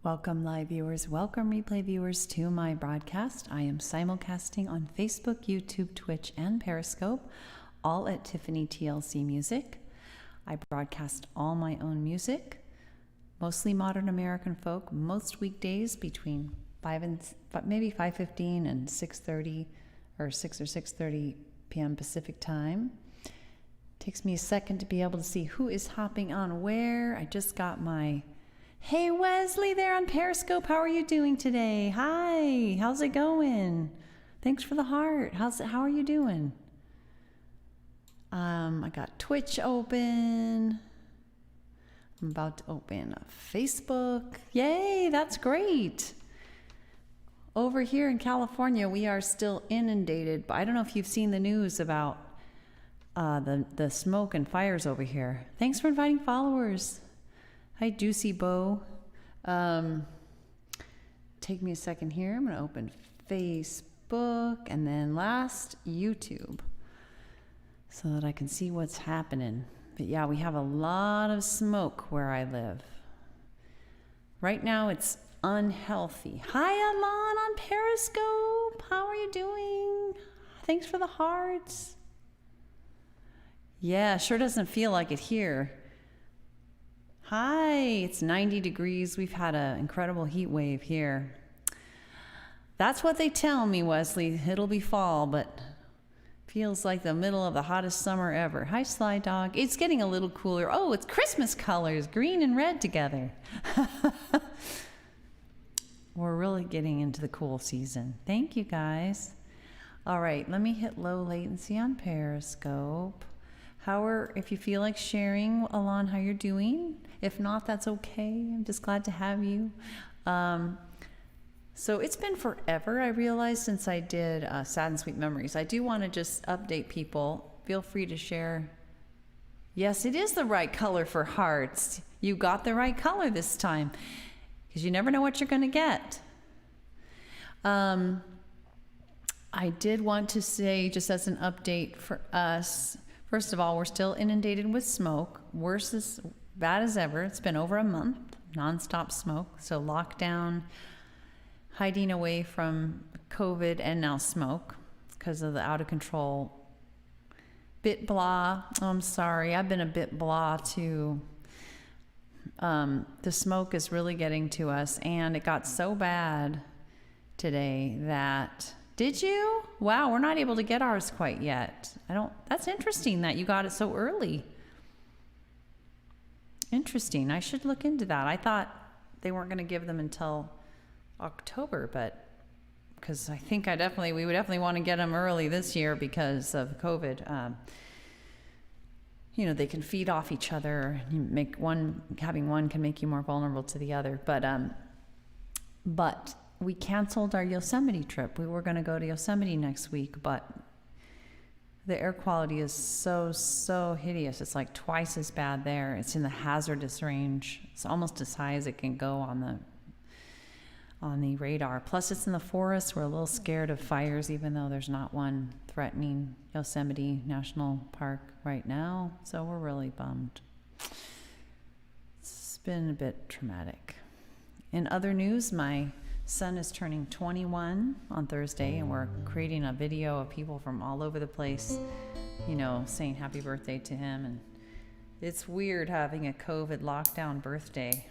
Welcome, live viewers. Welcome, replay viewers, to my broadcast. I am simulcasting on Facebook, YouTube, Twitch, and Periscope, all at Tiffany TLC Music. I broadcast all my own music, mostly modern American folk, most weekdays between 5:15 and 6:30, or 6 or 6:30 p.m. Pacific time. Takes me a second to be able to see who is hopping on where. I just got my Hey Wesley there on Periscope. How are you doing today? Hi, how's it going? Thanks for the heart. How are you doing? I got Twitch open. I'm about to open a Facebook. Yay, that's great. Over here in California, we are still inundated, but I don't know if you've seen the news about the smoke and fires over here. Thanks for inviting followers. Hi, Juicy Bow. Take me a second here. I'm going to open Facebook and then last YouTube so that I can see what's happening. But yeah, we have a lot of smoke where I live. Right now it's unhealthy. Hi, Alon on Periscope. How are you doing? Thanks for the hearts. Yeah, sure doesn't feel like it here. Hi, it's 90 degrees. We've had an incredible heat wave here. That's what they tell me, Wesley. It'll be fall, but feels like the middle of the hottest summer ever. Hi, Sly Dog. It's getting a little cooler. Oh, it's Christmas colors, green and red together. We're really getting into the cool season. Thank you, guys. All right, let me hit low latency on Periscope. If you feel like sharing, Alon, how you're doing. If not, that's okay. I'm just glad to have you. So it's been forever, I realized, since I did Sad and Sweet Memories. I do want to just update people. Feel free to share. Yes, it is the right color for hearts. You got the right color this time, because you never know what you're going to get. I did want to say, just as an update for us, first of all, we're still inundated with smoke. Worse as bad as ever. It's been over a month, nonstop smoke. So lockdown, hiding away from COVID, and now smoke because of the out of control bit blah. Oh, I'm sorry. I've been a bit blah too. The smoke is really getting to us, and it got so bad today that... Did you? Wow, we're not able to get ours quite yet. That's interesting that you got it so early. Interesting. I should look into that. I thought they weren't going to give them until October, but because I think we would definitely want to get them early this year because of COVID. They can feed off each other. Having one can make you more vulnerable to the other. But we canceled our Yosemite trip. We were going to go to Yosemite next week, but the air quality is so hideous. It's like twice as bad there. It's in the hazardous range. It's almost as high as it can go on the radar. Plus, it's in the forest. We're a little scared of fires, even though there's not one threatening Yosemite National Park right now. So we're really bummed. It's been a bit traumatic. In other news, my son is turning 21 on Thursday, and we're creating a video of people from all over the place, saying happy birthday to him. And it's weird having a COVID lockdown birthday.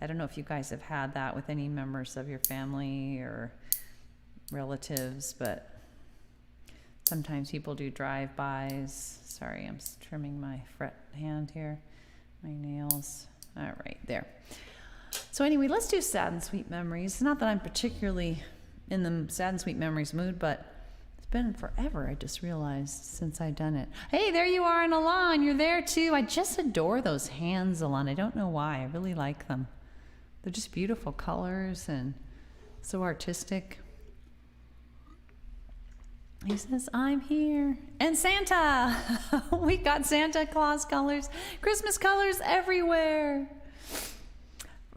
I don't know if you guys have had that with any members of your family or relatives, but sometimes people do drive-bys. Sorry, I'm trimming my fret hand here, my nails. All right, there. So anyway, let's do Sad and Sweet Memories. Not that I'm particularly in the Sad and Sweet Memories mood, but it's been forever, I just realized, since I've done it. Hey, there you are, and Alon, you're there too. I just adore those hands, Alon. I don't know why. I really like them. They're just beautiful colors and so artistic. He says, I'm here. And Santa! We got Santa Claus colors, Christmas colors everywhere.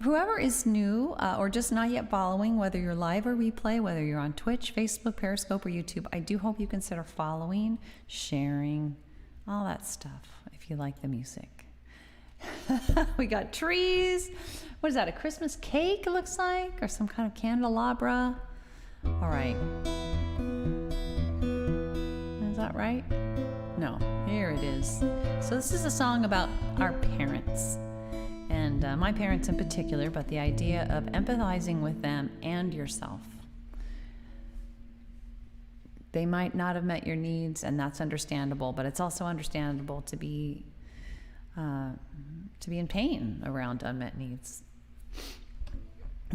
Whoever is new or just not yet following, whether you're live or replay, whether you're on Twitch, Facebook, Periscope, or YouTube, I do hope you consider following, sharing, all that stuff if you like the music. We got trees. What is that, a Christmas cake, it looks like? Or some kind of candelabra? All right. Is that right? No, here it is. So this is a song about our parents. And my parents in particular, but the idea of empathizing with them and yourself. They might not have met your needs, and that's understandable, but it's also understandable to be in pain around unmet needs.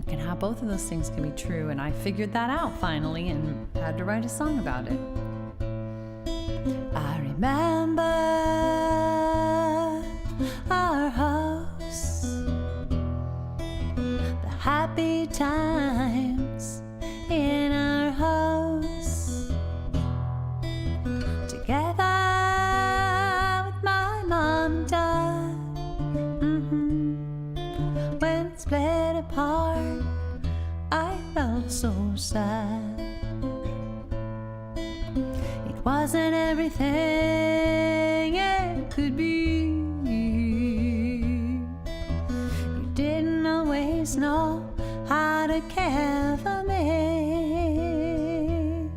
And how both of those things can be true, and I figured that out finally and had to write a song about it. I remember our house, the happy times in our house, together with my mom and dad. When it split apart, I felt so sad. It wasn't everything it could be. You didn't always know how to care for me,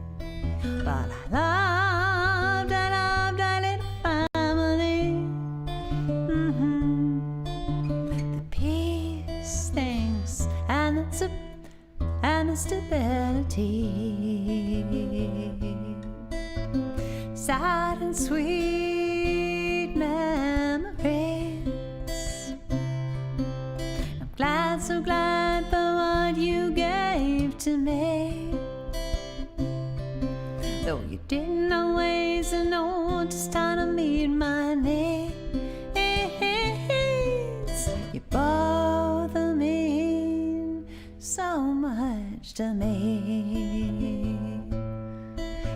but I loved our little family. The peace, things, and the stability. Sad and sweet memories. I'm glad, so glad for what you gave to me. Though you didn't always know just how to meet my needs, you both mean so much to me.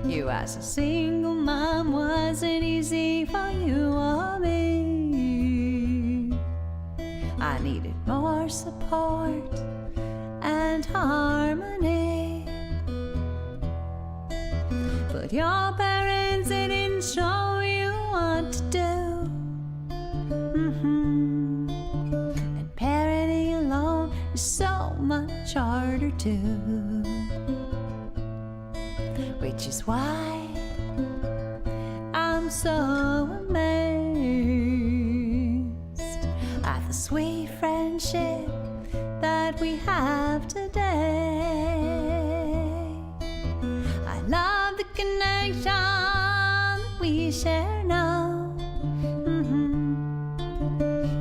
You as a single mom wasn't easy for you or me. I needed more support and harmony. But your parents, they didn't show you what to do. And parenting alone is so much harder too. Which is why I'm so amazed at the sweet friendship that we have today. I love the connection that we share now.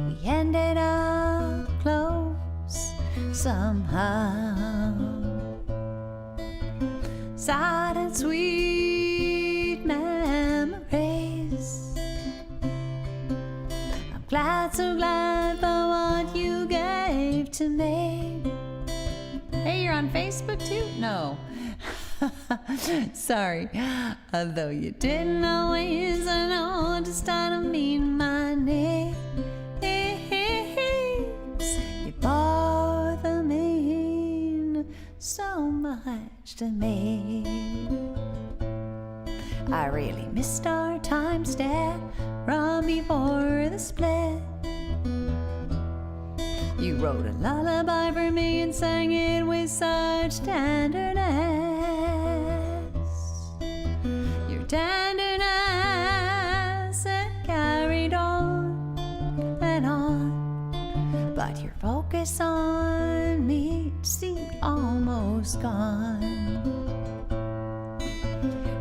We ended up close somehow. Sad and sweet memories. I'm glad, so glad for what you gave to me. Hey, you're on Facebook too? No. Sorry. Although you didn't always know just how to meet my needs, you both mean so much to me. I really missed our time step from before the split. You wrote a lullaby for me and sang it with such tenderness. Your tenderness it carried on and on, but your focus on me seemed almost gone.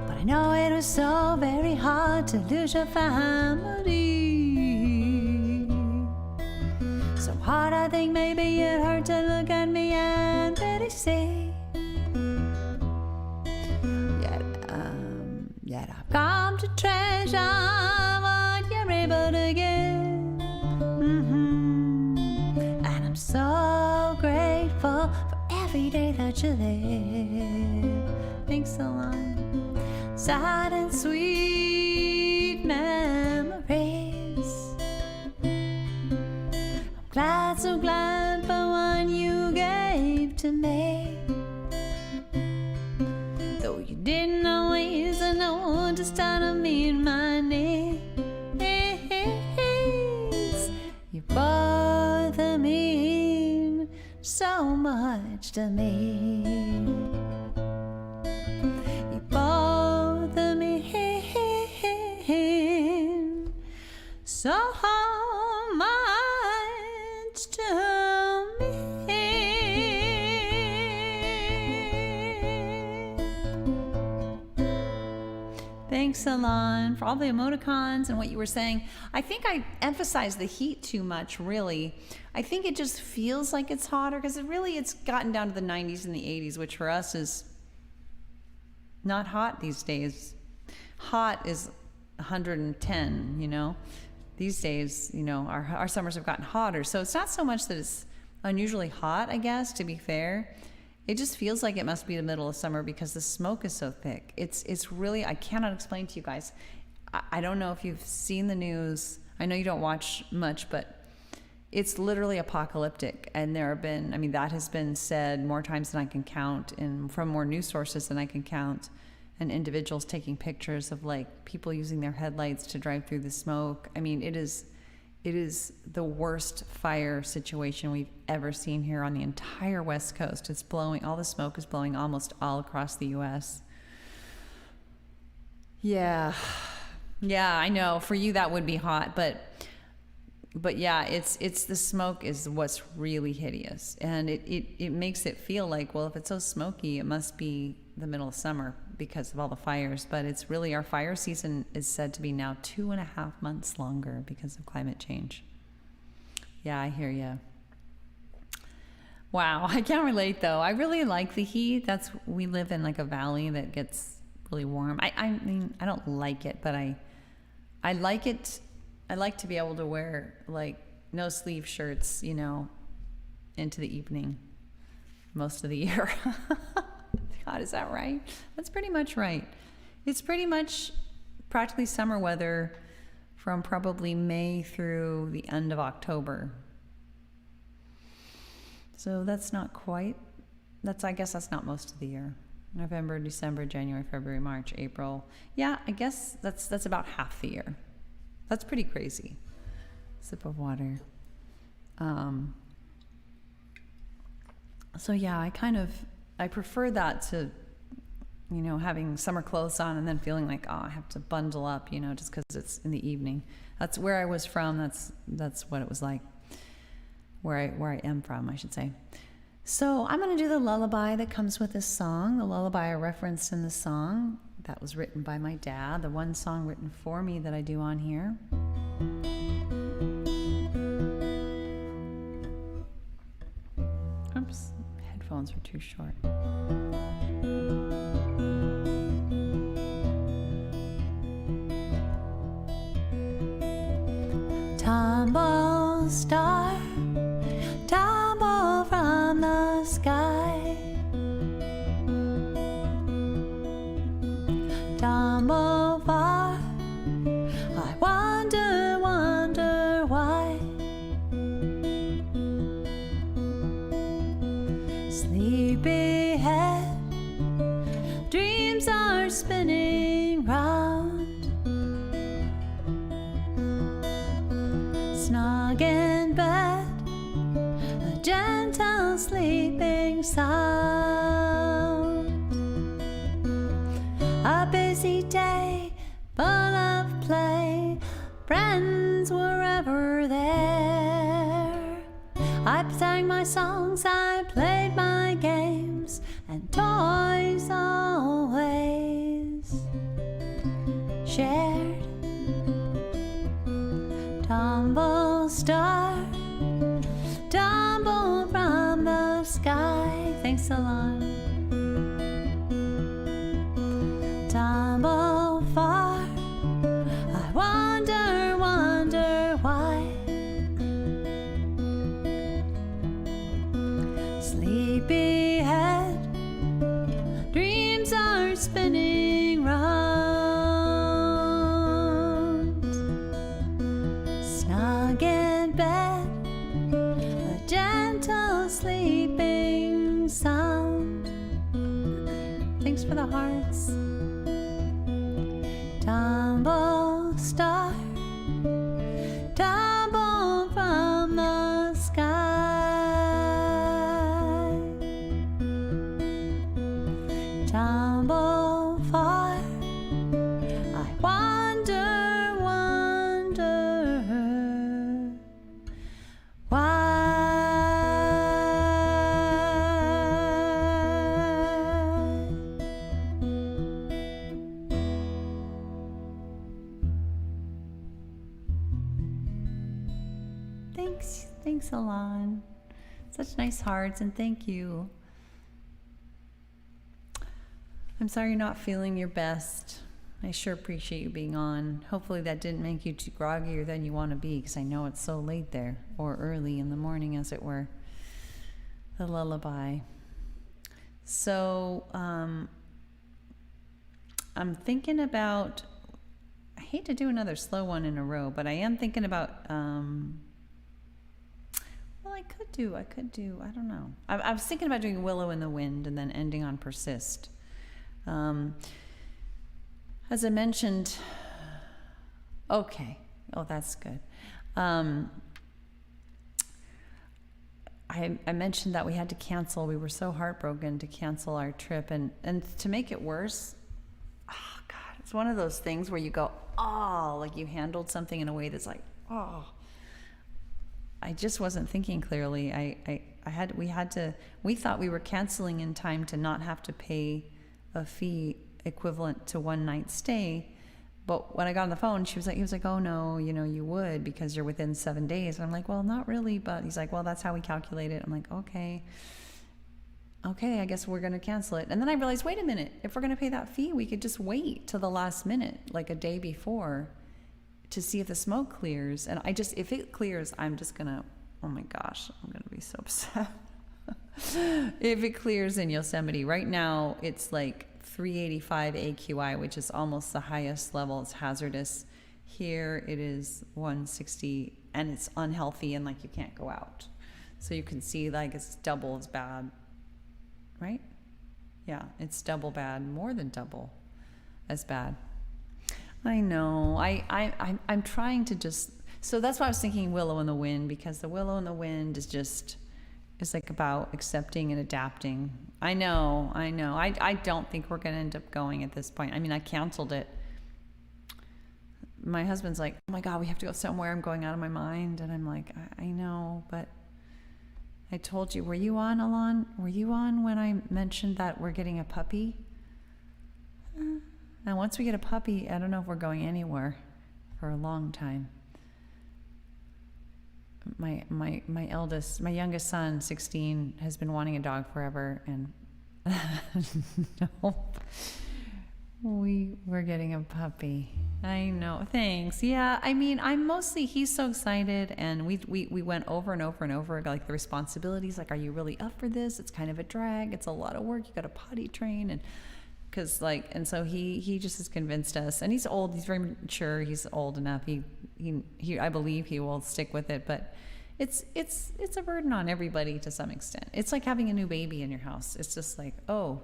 But I know it was so very hard to lose your family. So hard, I think maybe it hurt to look at me and really see. Yet I've come to treasure what you're able to give. And I'm so grateful for every day that you live. Thanks so much. Sad and sweet memories. I'm glad, so glad for what you gave to me. Though you didn't always know just how to meet my needs, you both mean so much to me. You bother me so much to me. Thanks, Alon, for all the emoticons and what you were saying. I think I emphasized the heat too much, really. I think it just feels like it's hotter because it's gotten down to the 90s and the 80s, which for us is not hot these days. Hot is 110, you know. These days, you know, our summers have gotten hotter. So it's not so much that it's unusually hot, I guess, to be fair. It just feels like it must be the middle of summer because the smoke is so thick. It's really, I cannot explain to you guys. I don't know if you've seen the news. I know you don't watch much, but it's literally apocalyptic. And there have been, I mean, that has been said more times than I can count, and from more news sources than I can count, and individuals taking pictures of like people using their headlights to drive through the smoke. I mean, it is the worst fire situation we've ever seen here on the entire West Coast. It's blowing, all the smoke is blowing almost all across the US. Yeah, I know for you that would be hot, but yeah, it's the smoke is what's really hideous. And it makes it feel like, well, if it's so smoky, it must be the middle of summer because of all the fires. But it's really, our fire season is said to be now 2.5 months longer because of climate change. Yeah, I hear you. Wow, I can't relate though. I really like the heat. We live in like a valley that gets really warm. I mean, I don't like it, but I like it. I like to be able to wear like no sleeve shirts, you know, into the evening most of the year. God, is that right? That's pretty much right. It's pretty much practically summer weather from probably May through the end of October. So that's not quite, I guess that's not most of the year. November, December, January, February, March, April. Yeah, I guess that's about half the year. That's pretty crazy. Sip of water. So yeah, I prefer that to, you know, having summer clothes on and then feeling like, oh, I have to bundle up, you know, just because it's in the evening. That's where I was from. That's what it was like. Where I am from, I should say. So I'm going to do the lullaby that comes with this song. The lullaby I referenced in the song that was written by my dad. The one song written for me that I do on here. Oops, headphones were too short. Tumble star, tumble from the sky, tumble far, I wonder why. Sleepyhead, dreams are spinning round, snug in bed, a gentle sleeping sound. A busy day full of play, friends were ever there. I sang my songs, I played my games, and toys always shared. Tumble star, tumble from the sky. Thanks a lot. Tumble far, I wonder why. Sleepyhead, dreams are spinning round, snug in bed, a gentle sleeping sound. Thanks for the hearts. Tumble star, tumble from the sky. Thanks, Alon. Such nice hearts, and thank you. I'm sorry you're not feeling your best. I sure appreciate you being on. Hopefully that didn't make you too groggier than you want to be, because I know it's so late there, or early in the morning, as it were. The lullaby. So, I'm thinking about, I hate to do another slow one in a row, but I am thinking about, well, I could do, I don't know. I was thinking about doing Willow in the Wind and then ending on Persist. As I mentioned, okay. Oh, that's good. I mentioned that we had to cancel. We were so heartbroken to cancel our trip. And to make it worse, oh, God, it's one of those things where you go, oh, like you handled something in a way that's like, oh. I just wasn't thinking clearly. We thought we were canceling in time to not have to pay a fee equivalent to one night stay. But when I got on the phone, he was like, oh no, you would, because you're within 7 days. And I'm like, well, not really, but he's like, well, that's how we calculate it. I'm like, okay, I guess we're going to cancel it. And then I realized, wait a minute, if we're going to pay that fee, we could just wait till the last minute, like a day before, to see if the smoke clears. And if it clears, I'm just going to, oh my gosh, I'm going to be so upset. If it clears in Yosemite, right now it's like 385 AQI, which is almost the highest level. It's hazardous. Here it is 160, and it's unhealthy, and like you can't go out. So you can see like it's double as bad, right? Yeah, it's double bad, more than double as bad. I know. I'm trying to just. So that's why I was thinking Willow in the Wind, because the Willow in the Wind is like about accepting and adapting. I know. I don't think we're going to end up going at this point. I mean, I canceled it. My husband's like, oh my God, we have to go somewhere. I'm going out of my mind. And I'm like, I know, but I told you. Were you on, Alon? Were you on when I mentioned that we're getting a puppy? Now, once we get a puppy, I don't know if we're going anywhere for a long time. My youngest son, 16, has been wanting a dog forever, and no, we're getting a puppy. I know. Thanks. Yeah. I mean, he's so excited, and we went over and over and over, like the responsibilities. Like, are you really up for this? It's kind of a drag. It's a lot of work. You got to potty train, and so he just has convinced us, and he's old. He's very mature. He's old enough. He I believe he will stick with it, but it's a burden on everybody to some extent. It's like having a new baby in your house. It's just like, oh,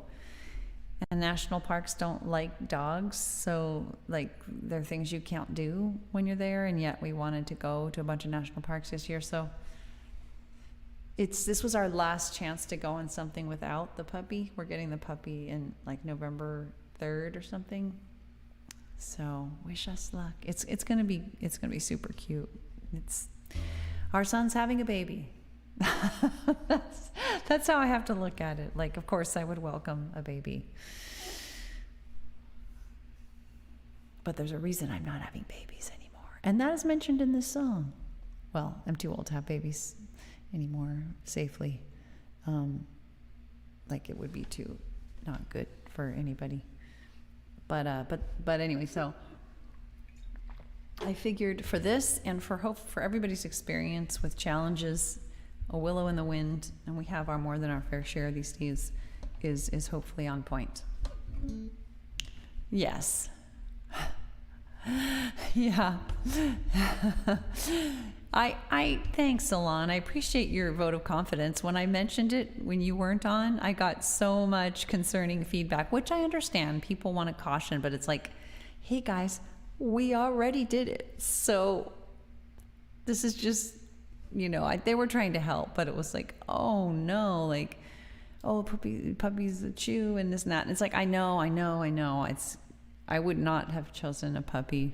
and national parks don't like dogs, so like there are things you can't do when you're there, and yet we wanted to go to a bunch of national parks this year, so this was our last chance to go on something without the puppy. We're getting the puppy in like November 3rd or something. So wish us luck. It's gonna be super cute. Our son's having a baby. That's how I have to look at it. Like, of course I would welcome a baby, but there's a reason I'm not having babies anymore, and that is mentioned in this song. Well, I'm too old to have babies anymore safely. Like it would be too not good for anybody. But anyway, so I figured for this and for everybody's experience with challenges, a Willow in the Wind, and we have our more than our fair share these days, is hopefully on point. Yes. Yeah. Thanks, Alon. I appreciate your vote of confidence. When I mentioned it when you weren't on, I got so much concerning feedback, which I understand. People want to caution, but it's like, hey guys, we already did it. So this is just, they were trying to help, but it was like, oh no, like, oh, puppy's a chew and this and that. And it's like, I know. I would not have chosen a puppy.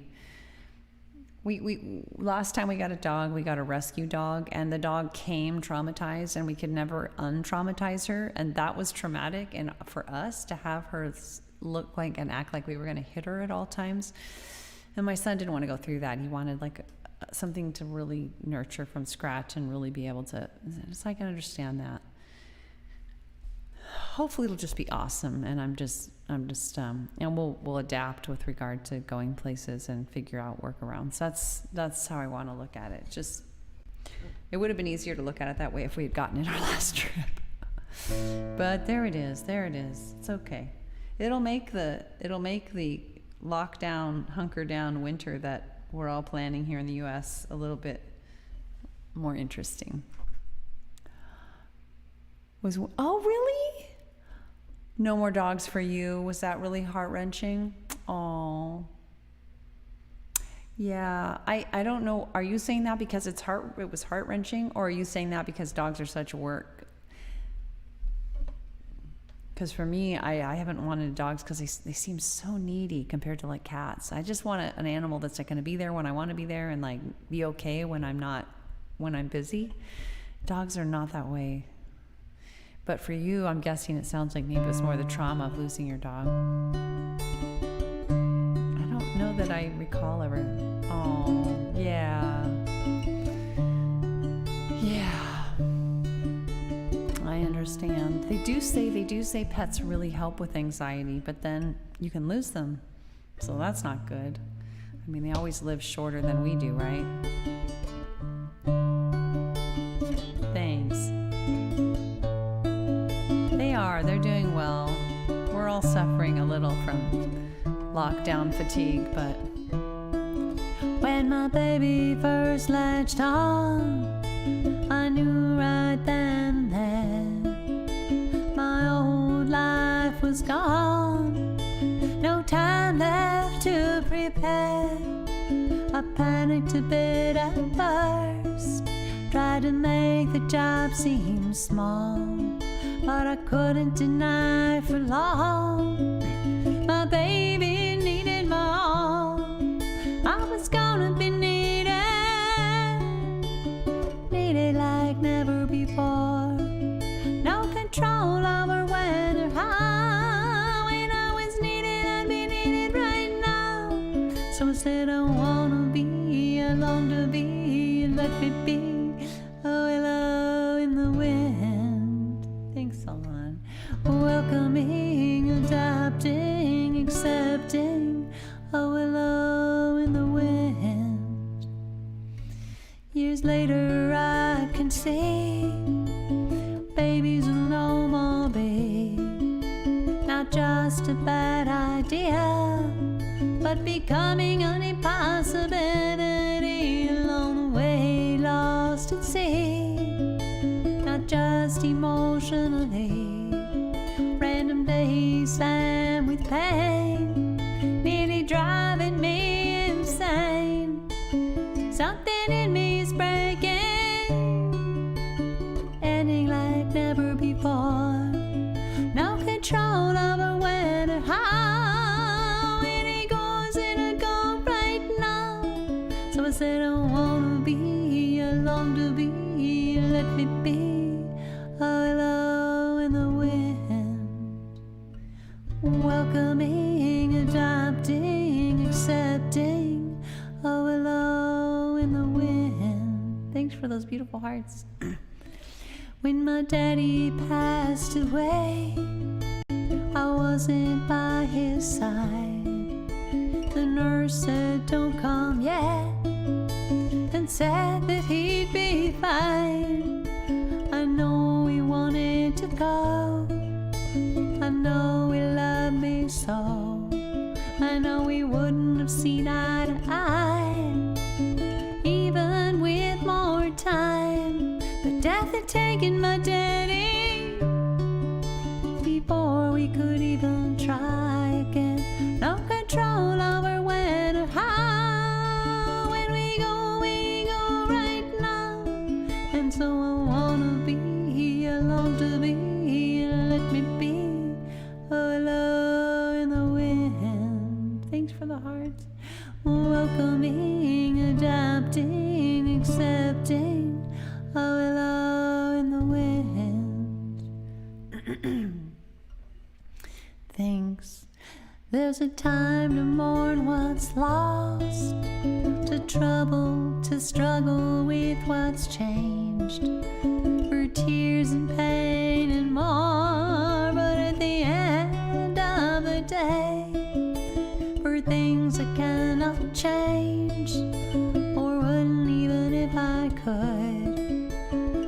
We last time we got a dog, we got a rescue dog, and the dog came traumatized, and we could never untraumatize her, and that was traumatic. And for us to have her look like and act like we were going to hit her at all times, and my son didn't want to go through that. He wanted like something to really nurture from scratch and really be able to, so I can understand that. Hopefully it'll just be awesome, and I'm just, and we'll adapt with regard to going places and figure out workarounds. That's how I want to look at it. Just, it would have been easier to look at it that way if we had gotten it our last trip. But there it is. It's okay. It'll make the lockdown, hunker down winter that we're all planning here in the U.S. a little bit more interesting. Oh, really? No more dogs for you? Was that really heart-wrenching? Oh. Yeah, I don't know. Are you saying that because it was heart-wrenching, or are you saying that because dogs are such work? Because for me, I haven't wanted dogs because they seem so needy compared to like cats. I just want an animal that's like going to be there when I want to be there and like be okay when I'm busy. Dogs are not that way. But for you, I'm guessing it sounds like maybe it's more the trauma of losing your dog. I don't know that I recall ever. Oh, yeah. Yeah. I understand. They do say pets really help with anxiety, but then you can lose them. So that's not good. I mean, they always live shorter than we do, right? Thanks. They're doing well. We're all suffering a little from lockdown fatigue, but when my baby first latched on, I knew right then that my old life was gone. No time left to prepare. I panicked a bit at first, tried to make the job seem small, but I couldn't deny for long. My baby needed my all. I was gonna be needed like never before. No control over when or how. When I was needed, I'd be needed right now. So I said I wanna be, I long to be, let me be. Oh, hello in the wind. Thanks, Solon. Welcoming, adapting, accepting. Oh, hello in the wind. Years later, I can see babies will no more be not just a bad idea, but becoming an impossibility along the way, lost at sea. Not just emotionally, random days slammed with pain, nearly driving me insane. Something in me is breaking, ending like never before. No control over when or how. And it goes and it goes right now. So I said I wanna be, I long to be, let me be. Oh, hello in the wind. Welcoming, adopting, accepting. Oh, hello in the wind. Thanks for those beautiful hearts. When my daddy passed away, I wasn't by his side. The nurse said, don't come yet, and said that he'd be fine. I know he wanted to go, I know he loved me so, I know he wouldn't have seen eye to eye, even with more time. But death had taken my daddy before we could even try again. No control over when or how. When we go right now. And so I wanna be, I long to be, let me be. Oh, hello in the wind. Thanks for the hearts. Welcoming, adapting, accepting. Oh, hello in the wind. Thanks. There's a time to mourn what's lost, to the trouble to struggle with what's changed, for tears and pain and more. But at the end of the day, for things I cannot change, or wouldn't even if I could,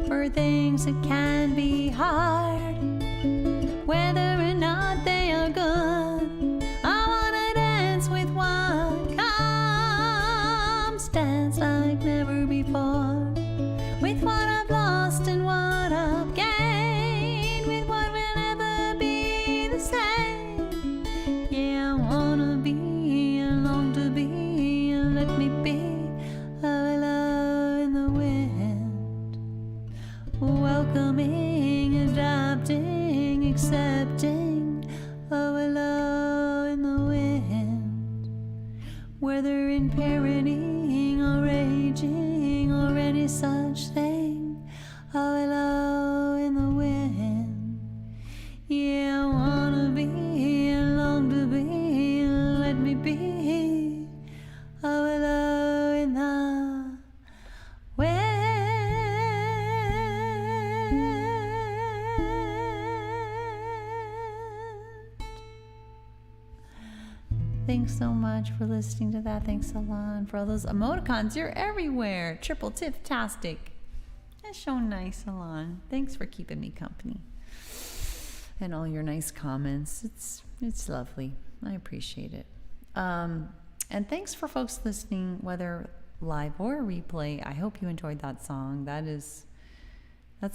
for things that can be hard, whether or not they are good, I wanna dance with what comes, dance like never before, with what I've lost and what I've gained, with what will never be the same. Yeah, I wanna be and long to be, and let me be a willow in the wind, welcoming, adopting, accepting, a willow in the wind, whether in parenting or raging or any such thing, a willow in the wind. Yeah, I wanna be and long to be, and let me be a willow in the wind. Thanks so much for listening to that. Thanks, Alon, for all those emoticons. You're everywhere. Triple tip-tastic. That's so nice, Alon. Thanks for keeping me company. And all your nice comments. It's lovely. I appreciate it. And thanks for folks listening, whether live or replay. I hope you enjoyed that song. That's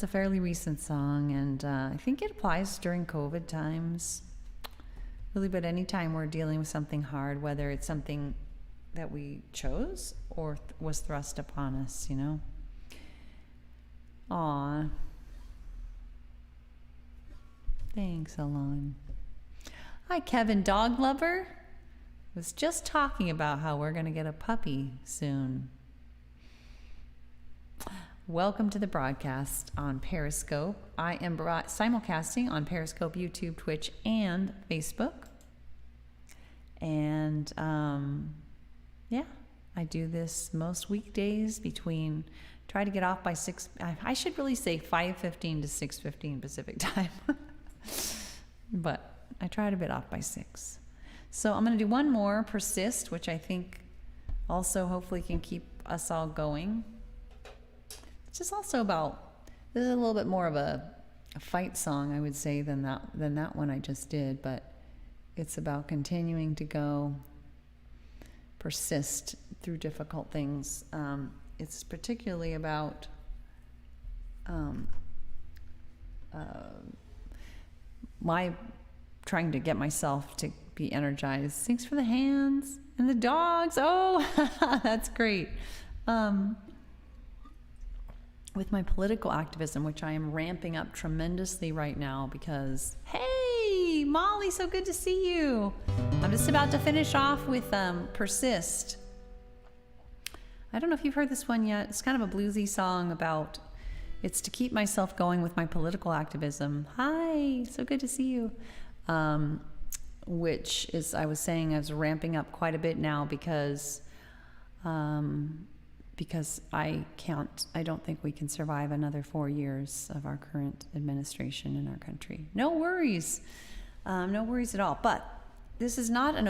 a fairly recent song, and I think it applies during COVID times. Really, but anytime we're dealing with something hard, whether it's something that we chose or was thrust upon us, you know. Aw. Thanks, Alon. Hi, Kevin, dog lover. Was just talking about how we're going to get a puppy soon. Welcome to the broadcast on Periscope. I am simulcasting on Periscope, YouTube, Twitch, and Facebook. And yeah, I do this most weekdays between, try to get off by 6, I should really say 5:15 to 6:15 Pacific time. But I try to get off by 6. So I'm going to do one more, Persist, which I think also hopefully can keep us all going. It's just also about, this is a little bit more of a fight song, I would say, than that one I just did, but it's about continuing to go, persist through difficult things. It's particularly about my trying to get myself to be energized. Thanks for the hands and the dogs. Oh, that's great. With my political activism, which I am ramping up tremendously right now because, hey, Molly, so good to see you. I'm just about to finish off with Persist. I don't know if you've heard this one yet. It's kind of a bluesy song about, it's to keep myself going with my political activism. Hi, so good to see you. Which is, I was saying, I was ramping up quite a bit now because I don't think we can survive another 4 years of our current administration in our country. No worries. No worries at all. But this is not an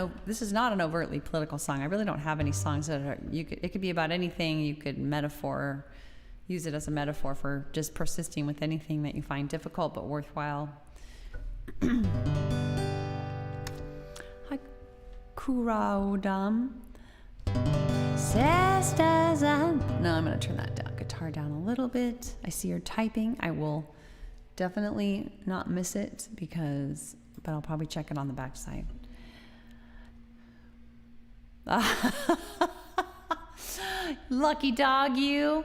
overtly political song. I really don't have any songs that are, it could be about anything. You could use it as a metaphor for just persisting with anything that you find difficult but worthwhile. Hi, Kuraudam. No, I'm going to turn that guitar down a little bit. I see you're typing. I will definitely not miss it but I'll probably check it on the backside. Lucky dog, you.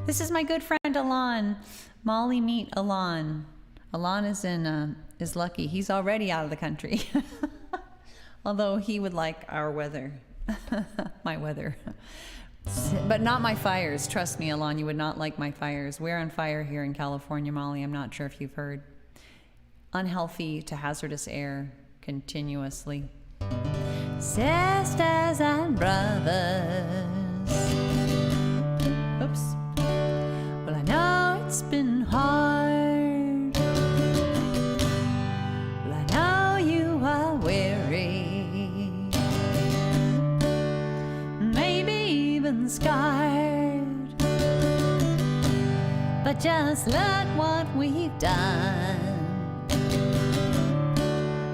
This is my good friend Alon. Molly, meet Alon. Alon is lucky. He's already out of the country. Although he would like our weather. My weather. But not my fires. Trust me, Alon, you would not like my fires. We're on fire here in California, Molly. I'm not sure if you've heard. Unhealthy to hazardous air continuously. sisters and brothers. Oops. Well, I know it's been hard. Well, I know you are weary, maybe even scarred. But just look what we've done.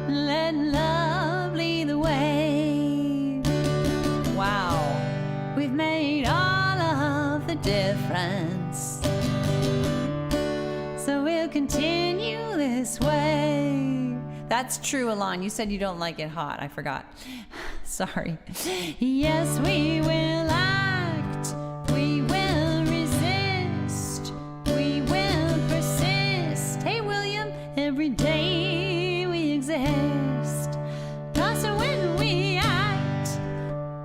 Let love lead the way. Wow, we've made all of the difference. So we'll continue this way. That's true, Alon. You said you don't like it hot. I forgot. Sorry. Yes, we will act. We will resist. We will persist. Hey, William, every day we exist. 'Cause when we act,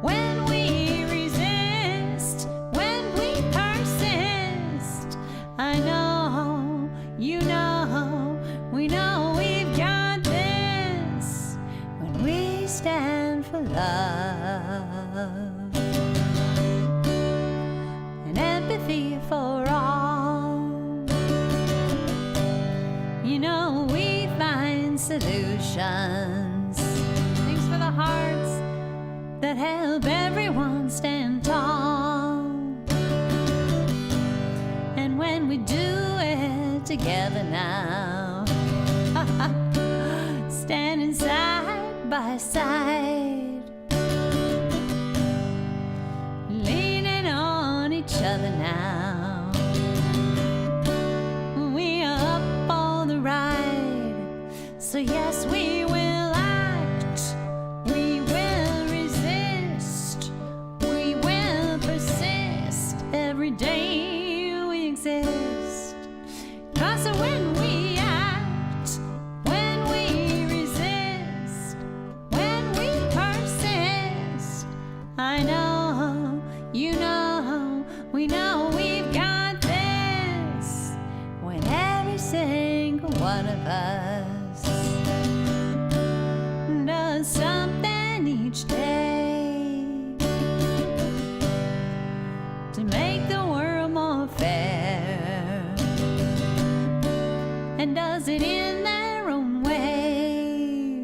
when we resist, when we persist, I know, you know, we know we've got this. When we stand for love and empathy for all, you know we find solutions. Thanks for the hearts that help everyone stand tall. And when we do it together now, standing side by side, leaning on each other now, we are up on the ride. So yes, we will act, we will resist, we will persist. Every day we exist. 'Cause when we act, when we resist, when we persist, I know, you know, we know we've got this. When every single one of us does something each day to make the world more fair, and does it in their own way,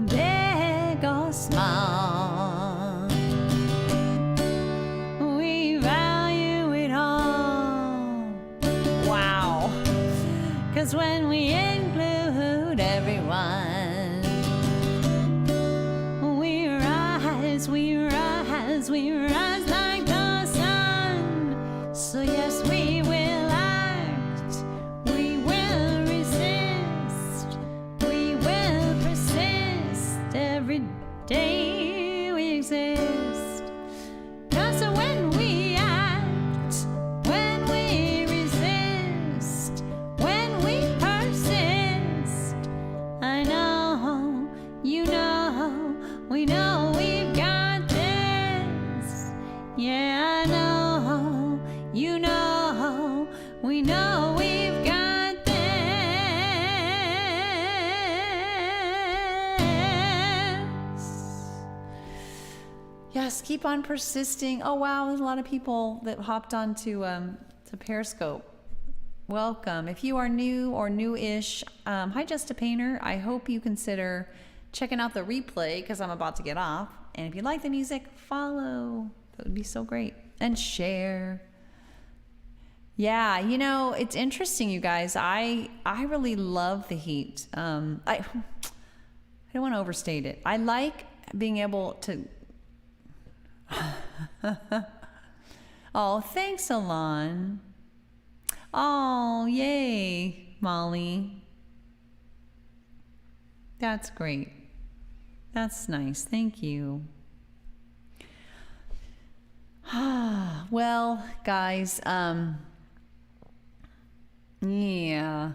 big or small, we value it all. Wow. 'Cause when we include everyone, we rise, we rise, we rise like the sun. So yes, we will act, we will resist, we will persist. Every day we exist. 'Cause when we act, when we resist, when we persist, I know, you know, we know we've got this. Yeah, I know, you know, we know we've got this. Yes, keep on persisting. Oh wow, there's a lot of people that hopped on to Periscope. Welcome. If you are new or new-ish, hi Just a Painter. I hope you consider checking out the replay because I'm about to get off. And if you like the music, follow. That would be so great. And share. Yeah, you know, it's interesting, you guys. I really love the heat. I don't want to overstate it. I like being able to... Oh, thanks, Alon. Oh, yay, Molly. That's great. That's nice. Thank you. Well, guys, yeah.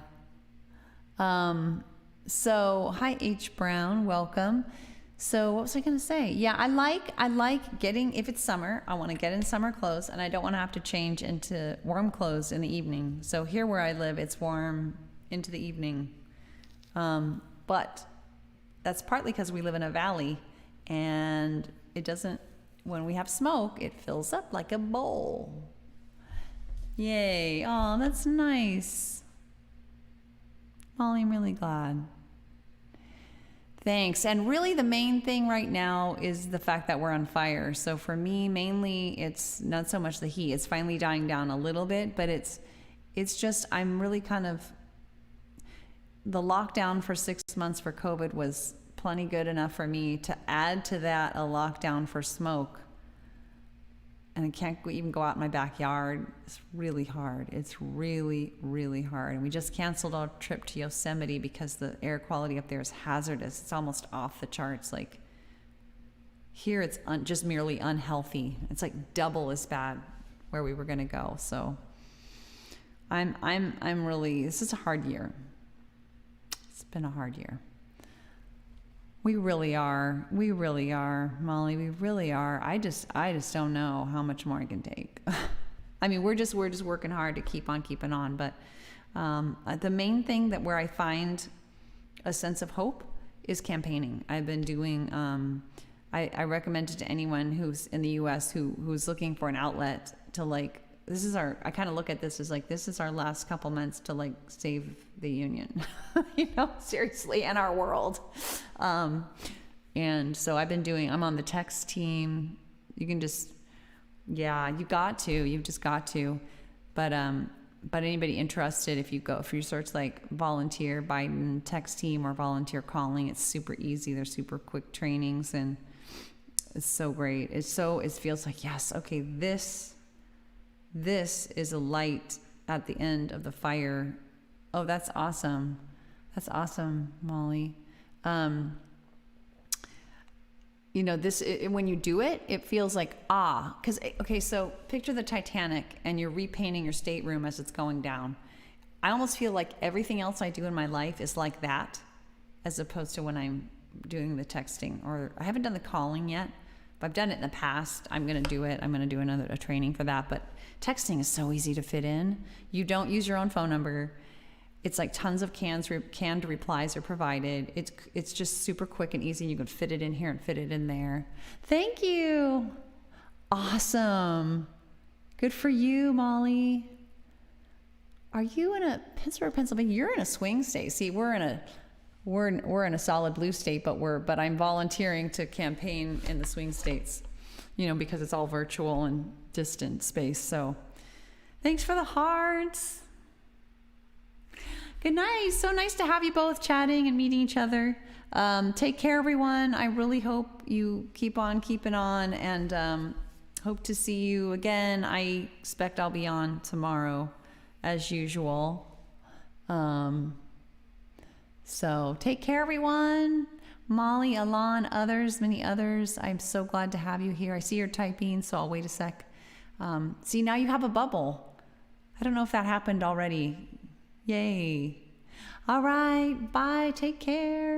So, hi, H. Brown. Welcome. So what was I going to say? Yeah, I like getting, if it's summer, I want to get in summer clothes and I don't want to have to change into warm clothes in the evening. So here where I live, it's warm into the evening. But that's partly because we live in a valley, and it doesn't, when we have smoke, it fills up like a bowl. Yay. Oh, that's nice. Molly, I'm really glad. Thanks. And really the main thing right now is the fact that we're on fire. So for me, mainly it's not so much the heat. It's finally dying down a little bit, but it's just, I'm really kind of, the lockdown for 6 months for COVID was plenty good enough for me to add to that a lockdown for smoke. And I can't even go out in my backyard. It's really hard. It's really, really hard. And we just canceled our trip to Yosemite because the air quality up there is hazardous. It's almost off the charts. Like here, it's just merely unhealthy. It's like double as bad where we were going to go. So I'm really, this is a hard year. It's been a hard year. We really are, Molly. We really are. I just don't know how much more I can take. I mean, we're just working hard to keep on keeping on. But the main thing that where I find a sense of hope is campaigning. I've been doing. I recommend it to anyone who's in the U.S. who's looking for an outlet to like. This is our. I kind of look at this as like this is our last couple months to like save the union, seriously, and our world. And so I've been doing. I'm on the text team. You can just, you've just got to. But anybody interested, if you search like volunteer Biden text team or volunteer calling, it's super easy. They're super quick trainings and it's so great. It feels like yes, okay, this is a light at the end of the fire. Oh, that's awesome. That's awesome, Molly. When you do it, it feels like, so picture the Titanic and you're repainting your stateroom as it's going down. I almost feel like everything else I do in my life is like that, as opposed to when I'm doing the texting, or I haven't done the calling yet, but I've done it in the past. I'm going to do it. I'm going to do a training for that. But texting is so easy to fit in. You don't use your own phone number. It's like tons of canned replies are provided. It's just super quick and easy. You can fit it in here and fit it in there. Thank you. Awesome. Good for you, Molly. Are you in a Pittsburgh, Pennsylvania? You're in a swing state. See, we're in a solid blue state, but I'm volunteering to campaign in the swing states, because it's all virtual and distant space. So thanks for the hearts. Good night. So nice to have you both chatting and meeting each other. Take care, everyone. I really hope you keep on keeping on, and hope to see you again. I expect I'll be on tomorrow as usual. So take care, everyone. Molly, Alon, many others. I'm so glad to have you here. I see you're typing, so I'll wait a sec. See, now you have a bubble. I don't know if that happened already. Yay. All right. Bye. Take care.